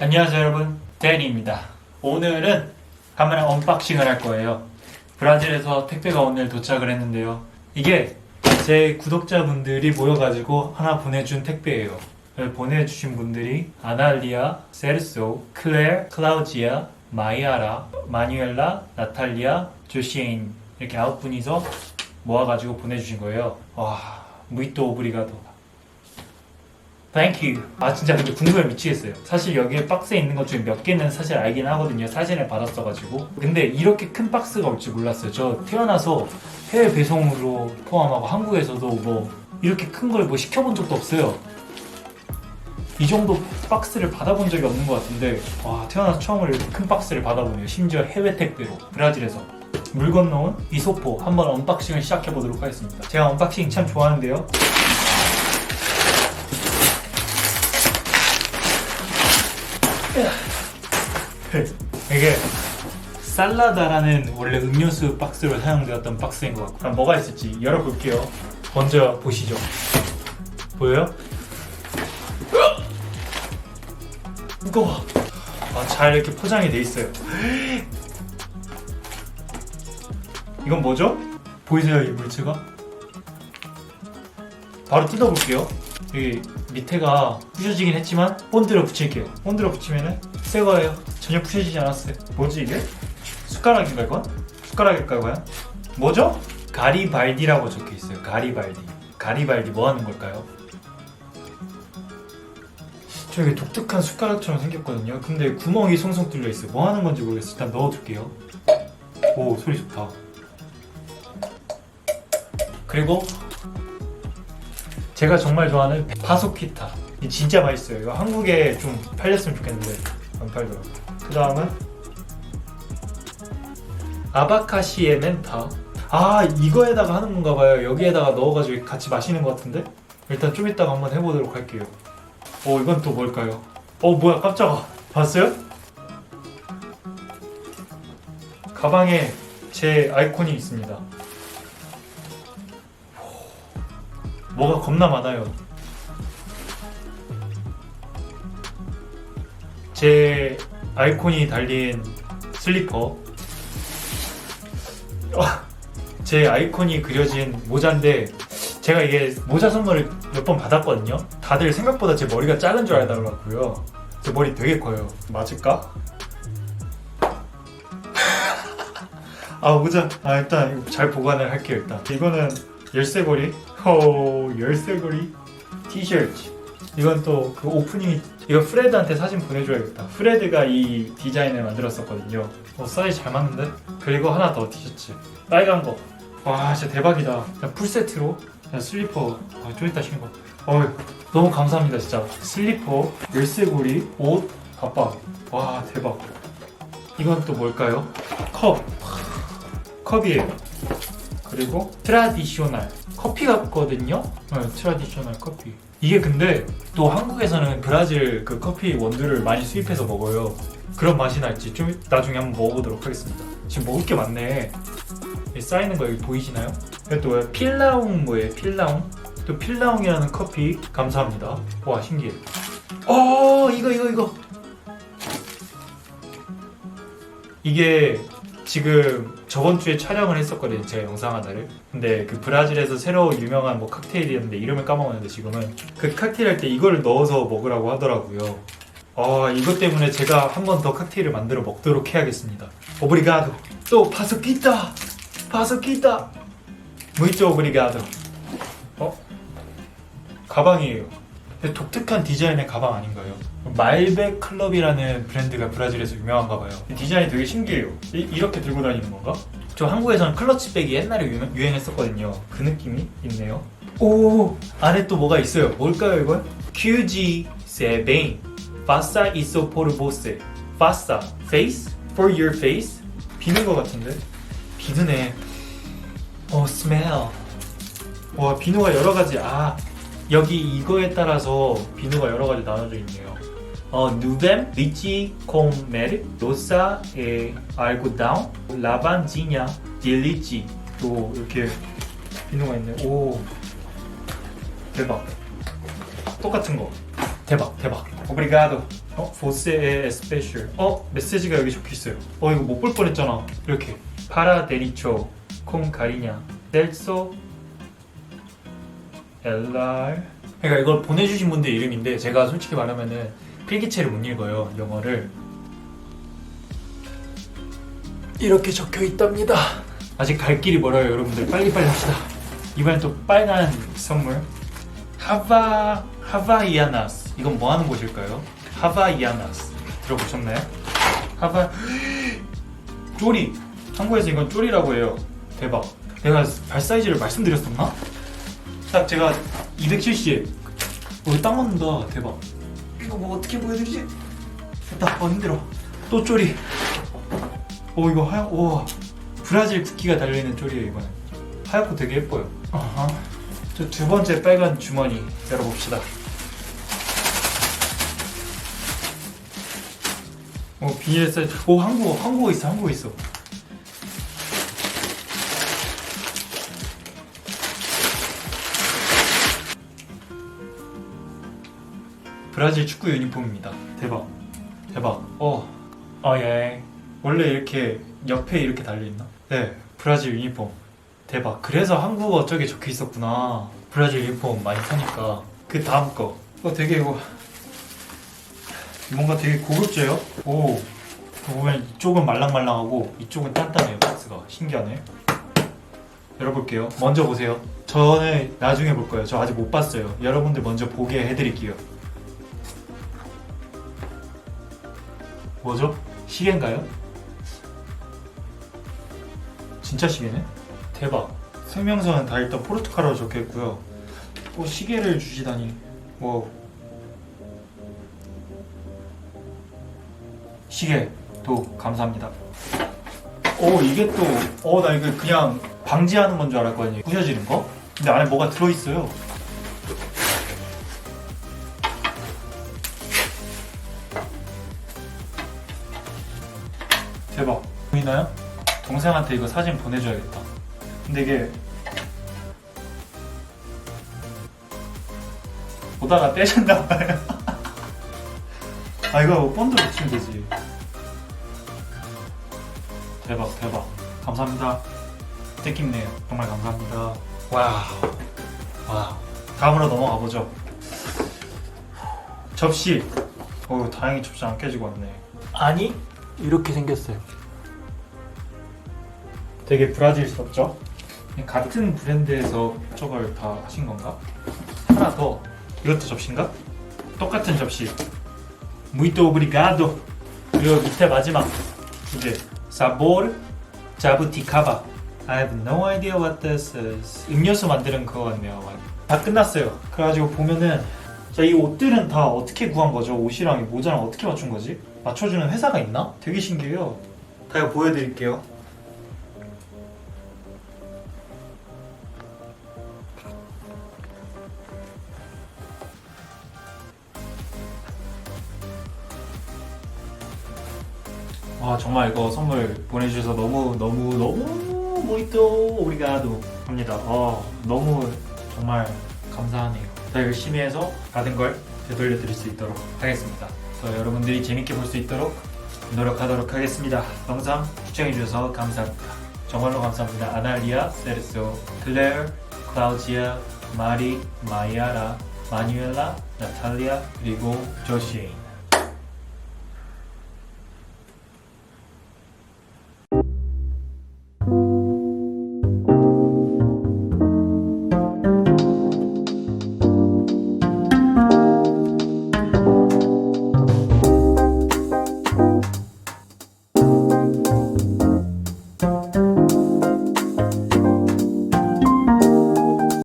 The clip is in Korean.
안녕하세요 여러분, 데니입니다. 오늘은 카메라 언박싱을 할 거예요. 브라질에서 택배가 오늘 도착을 했는데요. 이게 제 구독자분들이 모여가지고 하나 보내준 택배예요. 보내주신 분들이 아날리아, 세르소, 클레르, 클라우지아, 마이아라, 마뉴엘라, 나탈리아, 조시에인 이렇게 9분이서 모아가지고 보내주신 거예요. 와, 무이토 오브리가도. Thank you. 아 진짜 근데 궁금해 미치겠어요. 사실 여기에 박스에 있는 것 중에 몇 개는 사실 알긴 하거든요. 사진을 받았어가지고. 근데 이렇게 큰 박스가 올 줄 몰랐어요. 저 태어나서 해외 배송으로 포함하고 한국에서도 뭐 이렇게 큰 걸 뭐 시켜본 적도 없어요. 이 정도 박스를 받아본 적이 없는 것 같은데 와 태어나서 처음으로 이렇게 큰 박스를 받아보네요. 심지어 해외 택배로 브라질에서. 물 건너온 이소포 한번 언박싱을 시작해보도록 하겠습니다. 제가 언박싱 참 좋아하는데요. 이게 살라다라는 원래 음료수 박스로 사용되었던 박스인 것 같고 그럼 뭐가 있을지 열어볼게요. 먼저 보시죠. 보여요? 무거워. 잘 이렇게 포장이 돼 있어요. 이건 뭐죠? 보이세요 이 물체가? 바로 뜯어볼게요. 여기 밑에가 부셔지긴 했지만 본드로 붙일게요. 본드로 붙이면은 새 거예요. 전혀 부셔지지 않았어요. 뭐지 이게? 숟가락인가 이건? 숟가락일까요 과연? 뭐죠? 가리발디라고 적혀있어요. 가리발디. 가리발디 뭐 하는 걸까요? 저 이게 독특한 숟가락처럼 생겼거든요. 근데 구멍이 송송 뚫려있어요. 뭐 하는 건지 모르겠어요. 일단 넣어둘게요. 오 소리 좋다. 그리고 제가 정말 좋아하는 파소키타. 이 진짜 맛있어요. 이거 한국에 좀 팔렸으면 좋겠는데 안 팔더라고요. 그 다음은 아바카시에 멘타. 아 이거에다가 하는 건가 봐요. 여기에다가 넣어가지고 같이 마시는 것 같은데 일단 좀 이따가 한번 해보도록 할게요. 이건 또 뭘까요? 뭐야 깜짝아. 봤어요? 가방에 제 아이콘이 있습니다. 뭐가 겁나 많아요. 제 아이콘이 달린 슬리퍼, 제 아이콘이 그려진 모자인데 제가 이게 모자 선물을 몇 번 받았거든요. 다들 생각보다 제 머리가 작은 줄 알더라고요. 제 머리 되게 커요. 맞을까? 모자. 일단 이거 잘 보관을 할게요. 일단 이거는 열쇠고리. 열쇠고리 티셔츠. 이건 또 그 오프닝이. 이거 프레드한테 사진 보내줘야겠다. 프레드가 이 디자인을 만들었었거든요. 사이즈 잘 맞는데? 그리고 하나 더 티셔츠 빨간 거. 와 진짜 대박이다. 풀세트로 슬리퍼 좀 이따 신고. 너무 감사합니다 진짜. 슬리퍼, 열쇠고리, 옷, 가방. 와 대박. 이건 또 뭘까요? 컵이에요. 그리고 트라디셔널 커피 같거든요. 트라디셔널 커피. 이게 근데 또 한국에서는 브라질 그 커피 원두를 많이 수입해서 먹어요. 그런 맛이 날지 좀 나중에 한번 먹어보도록 하겠습니다. 지금 먹을 게 많네. 쌓이는 거 여기 보이시나요? 또 뭐예요? 필라웅 뭐예요? 필라웅? 또 필라웅이라는 커피 감사합니다. 와 신기해. 이거 이게 지금 저번 주에 촬영을 했었거든요. 제가 영상 하나를. 근데 그 브라질에서 새로 유명한 뭐 칵테일이었는데 이름을 까먹었는데 지금은 그 칵테일 할 때 이거를 넣어서 먹으라고 하더라고요. 이것 때문에 제가 한 번 더 칵테일을 만들어 먹도록 해야겠습니다. 오브리가도. 또 파소키타 무이토 오브리가도. 가방이에요. 독특한 디자인의 가방 아닌가요? 말베 클럽이라는 브랜드가 브라질에서 유명한가 봐요. 디자인이 되게 신기해요. 이렇게 들고 다니는 건가? 저 한국에서는 클러치백이 옛날에 유행했었거든요. 그 느낌이 있네요. 안에 또 뭐가 있어요. 뭘까요 이건? QG7 Faça isso por você. Faça face for your face. 비는 것 같은데? 비누네. smell. 와 비누가 여러 가지. 여기 이거에 따라서 비누가 여러 가지 나눠져 있네요. Nuvem, Lichi, com Mel, Rosa, Algodão, Lavandinha, Delici. 또 이렇게 비누가 있네. 대박. 똑같은 거. 대박. 오브리가도. 보세의 스페셜. 메시지가 여기 적혀있어요. 이거 못 볼 뻔했잖아. 이렇게 파라데리초 콩 가리냐 델소 엘랄. 그러니까 이걸 보내주신 분들 이름인데 제가 솔직히 말하면은 필기체를 못 읽어요. 영어를. 이렇게 적혀 있답니다. 아직 갈 길이 멀어요, 여러분들. 빨리빨리 합시다. 이번엔 또 빨간 선물. 하바이아나스. 이건 뭐 하는 곳일까요? 하바이아나스. 들어보셨나요? 쪼리. 한국에서 이건 쪼리라고 해요. 대박. 내가 발 사이즈를 말씀드렸었나? 딱 제가 270. 딱 맞는다. 대박. 이거 뭐 어떻게 보여드리지? 됐다. 힘들어. 또 쪼리. 이거 우와. 브라질 국기가 달려있는 쪼리예요. 이거는 하얗고 되게 예뻐요. 저 두 번째 빨간 주머니 열어봅시다. 비닐 사이즈. 한국어 있어. 브라질 축구 유니폼입니다. 대박. 예. 원래 이렇게 옆에 이렇게 달려있나? 네, 브라질 유니폼. 대박. 그래서 한국어 저게 적혀 있었구나. 브라질 유니폼 많이 사니까. 그 다음 거. 되게 뭔가 되게 고급져요. 보면 이쪽은 말랑말랑하고 이쪽은 단단해요. 박스가 신기하네. 열어볼게요. 먼저 보세요. 저는 나중에 볼 거예요. 저 아직 못 봤어요. 여러분들 먼저 보게 해드릴게요. 뭐죠? 시계인가요? 진짜 시계네? 대박. 생명선은 다 일단 포르투갈어로 적혀있고요. 시계를 주시다니. 시계 또 감사합니다. 이게 또 나 이거 그냥 방지하는 건 줄 알았거든요. 부셔지는 거? 근데 안에 뭐가 들어있어요. 대박. 보이나요? 동생한테 이거 사진 보내줘야겠다. 근데 이게 보다가 떼셨나봐요. 이거 본드로 붙이면 되지. 대박. 감사합니다. 뜻깊네요. 정말 감사합니다. 와우. 다음으로 넘어가 보죠. 접시. 다행히 접시 안 깨지고 왔네. 아니, 이렇게 생겼어요. 되게 브라질스럽죠? 같은 브랜드에서 저걸 다 하신 건가? 하나 더. 이것도 접시인가? 똑같은 접시. Muito obrigado. 그리고 밑에 마지막 이제 Sabor Jabuticaba. I have no idea what this is. 음료수 만드는 그거 같네요. 다 끝났어요. 그래가지고 보면은 이 옷들은 다 어떻게 구한 거죠? 옷이랑 모자랑 어떻게 맞춘 거지? 맞춰주는 회사가 있나? 되게 신기해요. 다 이거 보여드릴게요. 정말 이거 선물 보내주셔서 너무 모히또 오브리가도 합니다. 너무 정말 감사하네요. 더 열심히 해서 받은 걸 되돌려드릴 수 있도록 하겠습니다. 그래서 여러분들이 재밌게 볼 수 있도록 노력하도록 하겠습니다. 영상 시청해주셔서 감사합니다. 정말로 감사합니다. 아날리아, 세르소, 클레어, 클라우지아, 마리, 마이아라, 마뉴엘라, 나탈리아, 그리고 조시.